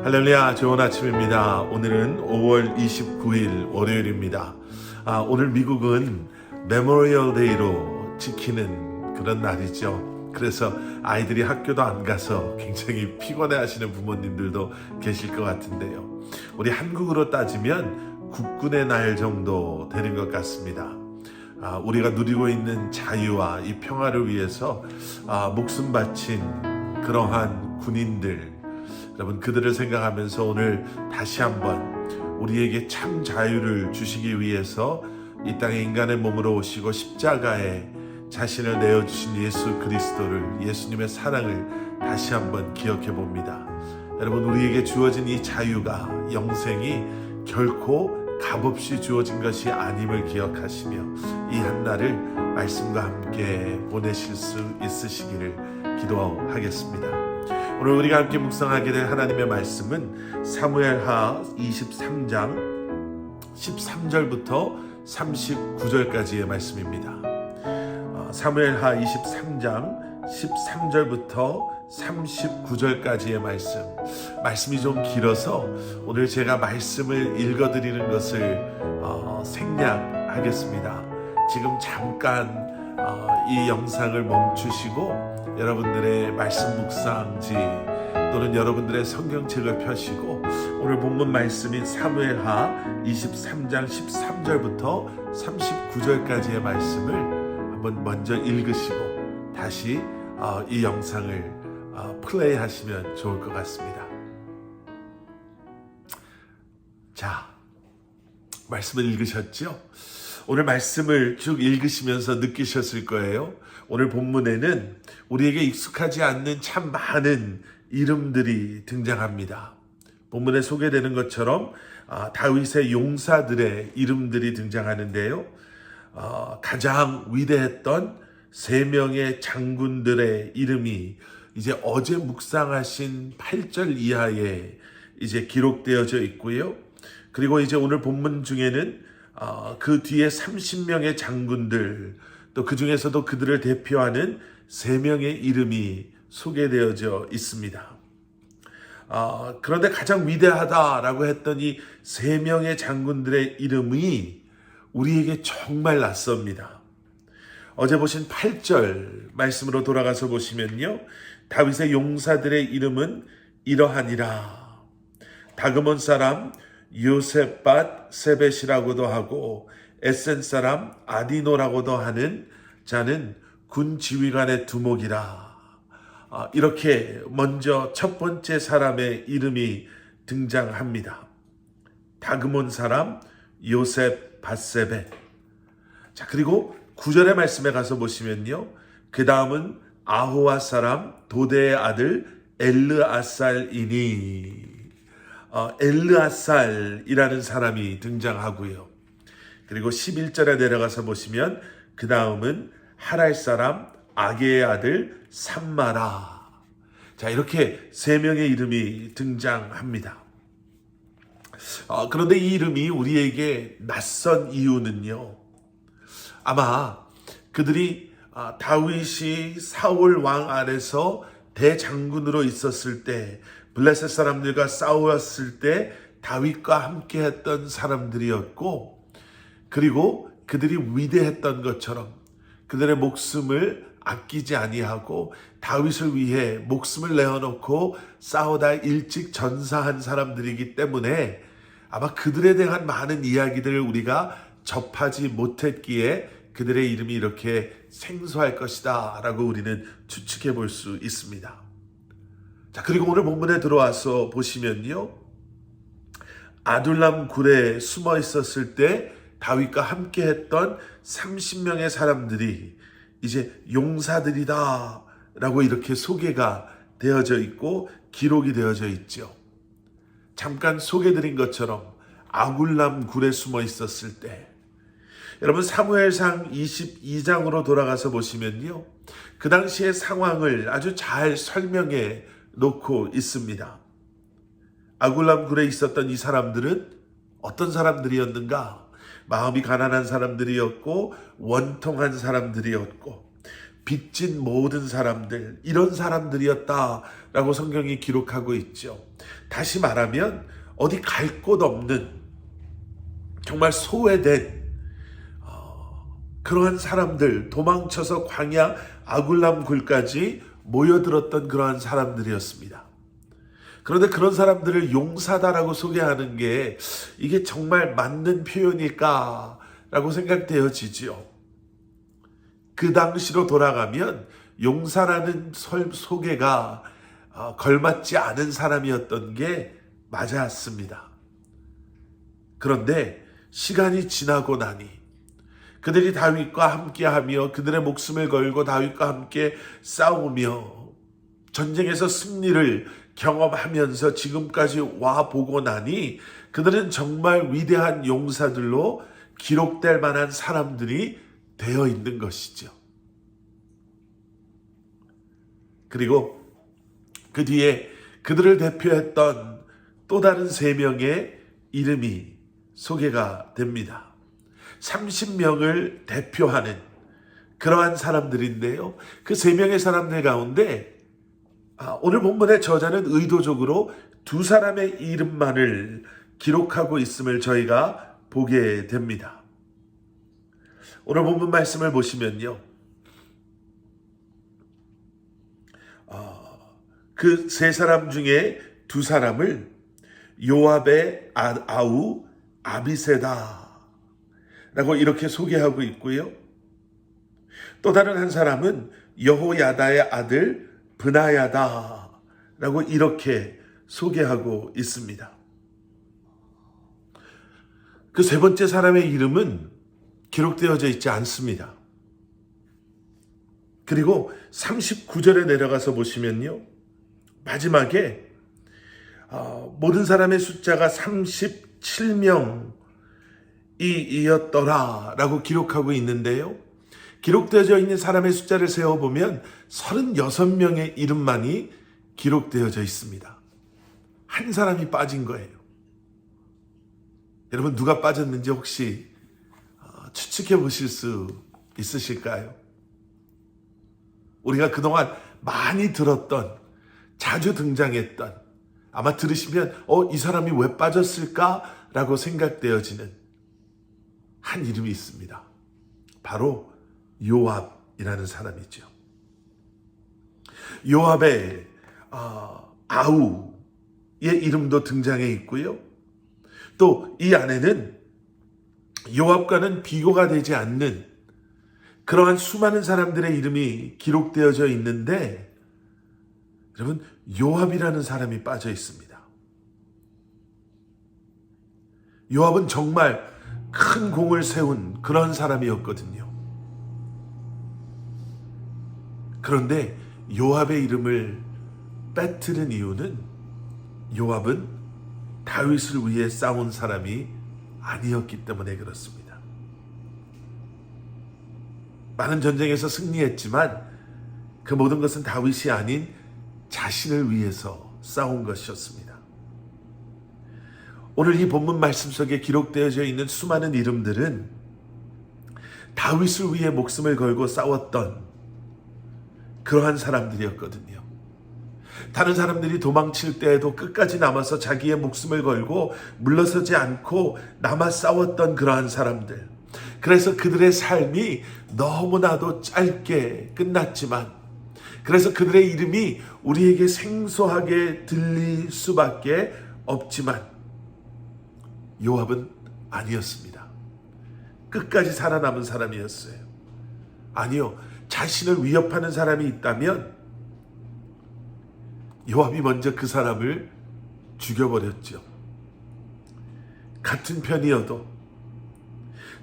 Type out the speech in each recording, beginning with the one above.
할렐루야, 좋은 아침입니다. 오늘은 5월 29일 월요일입니다. 오늘 미국은 메모리얼 데이로 지키는 그런 날이죠. 그래서 아이들이 학교도 안 가서 굉장히 피곤해 하시는 부모님들도 계실 것 같은데요. 우리 한국으로 따지면 국군의 날 정도 되는 것 같습니다. 우리가 누리고 있는 자유와 이 평화를 위해서 목숨 바친 그러한 군인들, 여러분 그들을 생각하면서 오늘 다시 한번 우리에게 참 자유를 주시기 위해서 이 땅에 인간의 몸으로 오시고 십자가에 자신을 내어주신 예수 그리스도를, 예수님의 사랑을 다시 한번 기억해 봅니다. 여러분, 우리에게 주어진 이 자유가, 영생이 결코 값없이 주어진 것이 아님을 기억하시며 이 한날을 말씀과 함께 보내실 수 있으시기를 기도하겠습니다. 오늘 우리가 함께 묵상하게 될 하나님의 말씀은 사무엘하 23장 13절부터 39절까지의 말씀입니다. 사무엘하 23장 13절부터 39절까지의 말씀이 좀 길어서 오늘 제가 말씀을 읽어드리는 것을 생략하겠습니다. 지금 잠깐 이 영상을 멈추시고 여러분들의 말씀 묵상지 또는 여러분들의 성경책을 펴시고 오늘 본문 말씀인 사무엘하 23장 13절부터 39절까지의 말씀을 한번 먼저 읽으시고 다시 이 영상을 플레이하시면 좋을 것 같습니다. 자, 말씀을 읽으셨죠? 오늘 말씀을 쭉 읽으시면서 느끼셨을 거예요. 오늘 본문에는 우리에게 익숙하지 않는 참 많은 이름들이 등장합니다. 본문에 소개되는 것처럼 다윗의 용사들의 이름들이 등장하는데요. 가장 위대했던 3명의 장군들의 이름이 이제 어제 묵상하신 8절 이하에 이제 기록되어져 있고요. 그리고 이제 오늘 본문 중에는 그 뒤에 30명의 장군들, 또 그 중에서도 그들을 대표하는 3명의 이름이 소개되어져 있습니다. 그런데 가장 위대하다라고 했던 이 3명의 장군들의 이름이 우리에게 정말 낯섭니다. 어제 보신 8절 말씀으로 돌아가서 보시면요, 다윗의 용사들의 이름은 이러하니라. 다그몬 사람 요셉밧 세벳이라고도 하고 에센 사람 아디노라고도 하는 자는 군 지휘관의 두목이라. 이렇게 먼저 첫 번째 사람의 이름이 등장합니다. 다그몬 사람 요셉밧 세벳. 자, 그리고 9절의 말씀에 가서 보시면요, 그 다음은 아호와 사람 도대의 아들 엘르아살이니, 엘르아살이라는 사람이 등장하고요. 그리고 11절에 내려가서 보시면 그 다음은 하랄 사람 아게의 아들 삼마라. 자, 이렇게 3명의 이름이 등장합니다. 그런데 이 이름이 우리에게 낯선 이유는요, 아마 그들이 다윗이 사울 왕 아래서 대장군으로 있었을 때, 블레셋 사람들과 싸웠을 때 다윗과 함께 했던 사람들이었고, 그리고 그들이 위대했던 것처럼 그들의 목숨을 아끼지 아니하고 다윗을 위해 목숨을 내어놓고 싸우다 일찍 전사한 사람들이기 때문에 아마 그들에 대한 많은 이야기들을 우리가 접하지 못했기에 그들의 이름이 이렇게 생소할 것이다 라고 우리는 추측해 볼 수 있습니다. 자, 그리고 오늘 본문에 들어와서 보시면요, 아둘람 굴에 숨어 있었을 때 다윗과 함께 했던 30명의 사람들이 이제 용사들이다 라고 이렇게 소개가 되어져 있고 기록이 되어져 있죠. 잠깐 소개드린 것처럼 아둘람 굴에 숨어 있었을 때, 여러분 사무엘상 22장으로 돌아가서 보시면요, 그 당시의 상황을 아주 잘 설명해 놓고 있습니다. 아둘람 굴에 있었던 이 사람들은 어떤 사람들이었는가? 마음이 가난한 사람들이었고 원통한 사람들이었고 빚진 모든 사람들, 이런 사람들이었다라고 성경이 기록하고 있죠. 다시 말하면 어디 갈 곳 없는 정말 소외된 그러한 사람들, 도망쳐서 광야 아굴람 굴까지 모여들었던 그러한 사람들이었습니다. 그런데 그런 사람들을 용사다라고 소개하는 게 이게 정말 맞는 표현일까라고 생각되어지지요. 그 당시로 돌아가면 용사라는 소개가 걸맞지 않은 사람이었던 게 맞았습니다. 그런데 시간이 지나고 나니 그들이 다윗과 함께하며 그들의 목숨을 걸고 다윗과 함께 싸우며 전쟁에서 승리를 경험하면서 지금까지 와보고 나니 그들은 정말 위대한 용사들로 기록될 만한 사람들이 되어 있는 것이죠. 그리고 그 뒤에 그들을 대표했던 또 다른 3명의 이름이 소개가 됩니다. 30명을 대표하는 그러한 사람들인데요. 그 3명의 사람들 가운데 오늘 본문의 저자는 의도적으로 2사람의 이름만을 기록하고 있음을 저희가 보게 됩니다. 오늘 본문 말씀을 보시면요. 그 3사람 중에 2사람을 요압의 아우 아비세다 라고 이렇게 소개하고 있고요. 또 다른 한 사람은 여호야다의 아들 브나야다 라고 이렇게 소개하고 있습니다. 그 3번째 사람의 이름은 기록되어져 있지 않습니다. 그리고 39절에 내려가서 보시면요. 마지막에 모든 사람의 숫자가 37명이었더라 라고 기록하고 있는데요. 기록되어져 있는 사람의 숫자를 세어보면 36명의 이름만이 기록되어져 있습니다. 한 사람이 빠진 거예요. 여러분 누가 빠졌는지 혹시 추측해 보실 수 있으실까요? 우리가 그동안 많이 들었던, 자주 등장했던, 아마 들으시면 이 사람이 왜 빠졌을까라고 생각되어지는 한 이름이 있습니다. 바로 요압이라는 사람이죠. 요압의 아우의 이름도 등장해 있고요. 또 이 안에는 요압과는 비교가 되지 않는 그러한 수많은 사람들의 이름이 기록되어져 있는데 여러분 요압이라는 사람이 빠져 있습니다. 요압은 정말 큰 공을 세운 그런 사람이었거든요. 그런데 요압의 이름을 빼뜨린 이유는 요압은 다윗을 위해 싸운 사람이 아니었기 때문에 그렇습니다. 많은 전쟁에서 승리했지만 그 모든 것은 다윗이 아닌 자신을 위해서 싸운 것이었습니다. 오늘 이 본문 말씀 속에 기록되어져 있는 수많은 이름들은 다윗을 위해 목숨을 걸고 싸웠던 그러한 사람들이었거든요. 다른 사람들이 도망칠 때에도 끝까지 남아서 자기의 목숨을 걸고 물러서지 않고 남아 싸웠던 그러한 사람들. 그래서 그들의 삶이 너무나도 짧게 끝났지만, 그래서 그들의 이름이 우리에게 생소하게 들릴 수밖에 없지만 요압은 아니었습니다. 끝까지 살아남은 사람이었어요. 아니요, 자신을 위협하는 사람이 있다면 요압이 먼저 그 사람을 죽여버렸죠. 같은 편이어도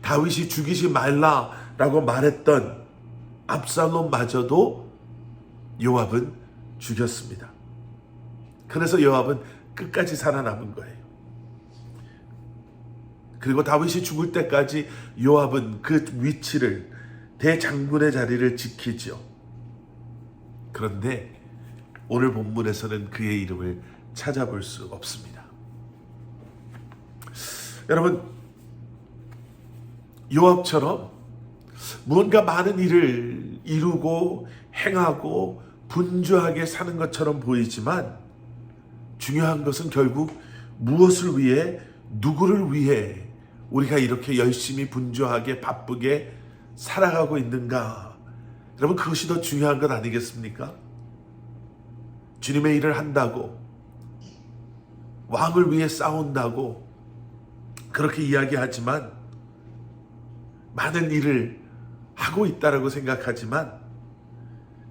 다윗이 죽이지 말라라고 말했던 압살롬마저도 요압은 죽였습니다. 그래서 요압은 끝까지 살아남은 거예요. 그리고 다윗이 죽을 때까지 요압은 그 위치를, 대장군의 자리를 지키죠. 그런데 오늘 본문에서는 그의 이름을 찾아볼 수 없습니다. 여러분, 요압처럼 무언가 많은 일을 이루고 행하고 분주하게 사는 것처럼 보이지만 중요한 것은 결국 무엇을 위해, 누구를 위해 우리가 이렇게 열심히 분주하게 바쁘게 살아가고 있는가? 여러분, 그것이 더 중요한 것 아니겠습니까? 주님의 일을 한다고, 왕을 위해 싸운다고 그렇게 이야기하지만, 많은 일을 하고 있다라고 생각하지만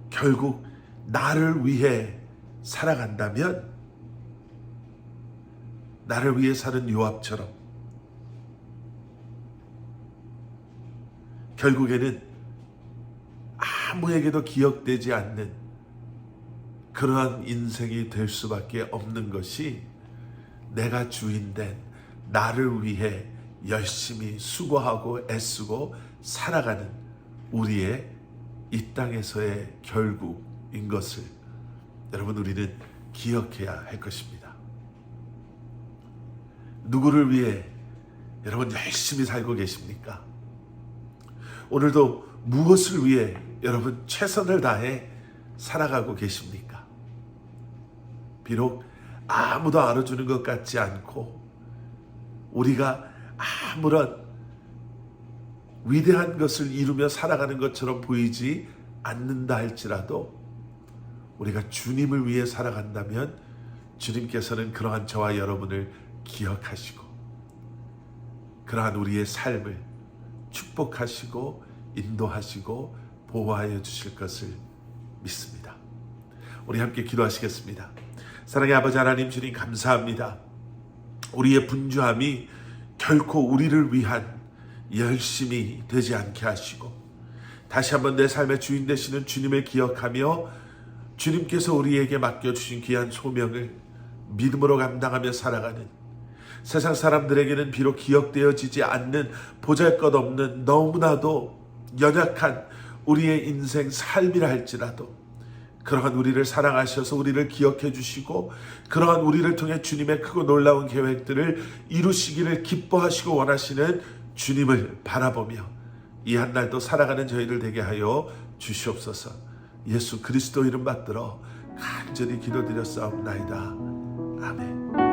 결국 나를 위해 살아간다면, 나를 위해 사는 요압처럼 결국에는 아무에게도 기억되지 않는 그러한 인생이 될 수밖에 없는 것이, 내가 주인된 나를 위해 열심히 수고하고 애쓰고 살아가는 우리의 이 땅에서의 결국인 것을 여러분, 우리는 기억해야 할 것입니다. 누구를 위해 여러분 열심히 살고 계십니까? 오늘도 무엇을 위해 여러분 최선을 다해 살아가고 계십니까? 비록 아무도 알아주는 것 같지 않고 우리가 아무런 위대한 것을 이루며 살아가는 것처럼 보이지 않는다 할지라도, 우리가 주님을 위해 살아간다면 주님께서는 그러한 저와 여러분을 기억하시고 그러한 우리의 삶을 축복하시고 인도하시고 보호하여 주실 것을 믿습니다. 우리 함께 기도하시겠습니다. 사랑의 아버지 하나님, 주님 감사합니다. 우리의 분주함이 결코 우리를 위한 열심이 되지 않게 하시고, 다시 한번 내 삶의 주인 되시는 주님을 기억하며 주님께서 우리에게 맡겨주신 귀한 소명을 믿음으로 감당하며 살아가는, 세상 사람들에게는 비록 기억되어지지 않는 보잘것없는 너무나도 연약한 우리의 인생 삶이라 할지라도, 그러한 우리를 사랑하셔서 우리를 기억해 주시고 그러한 우리를 통해 주님의 크고 놀라운 계획들을 이루시기를 기뻐하시고 원하시는 주님을 바라보며 이 한날도 살아가는 저희들 되게 하여 주시옵소서. 예수 그리스도 이름 받들어 간절히 기도드렸사옵나이다. 아멘.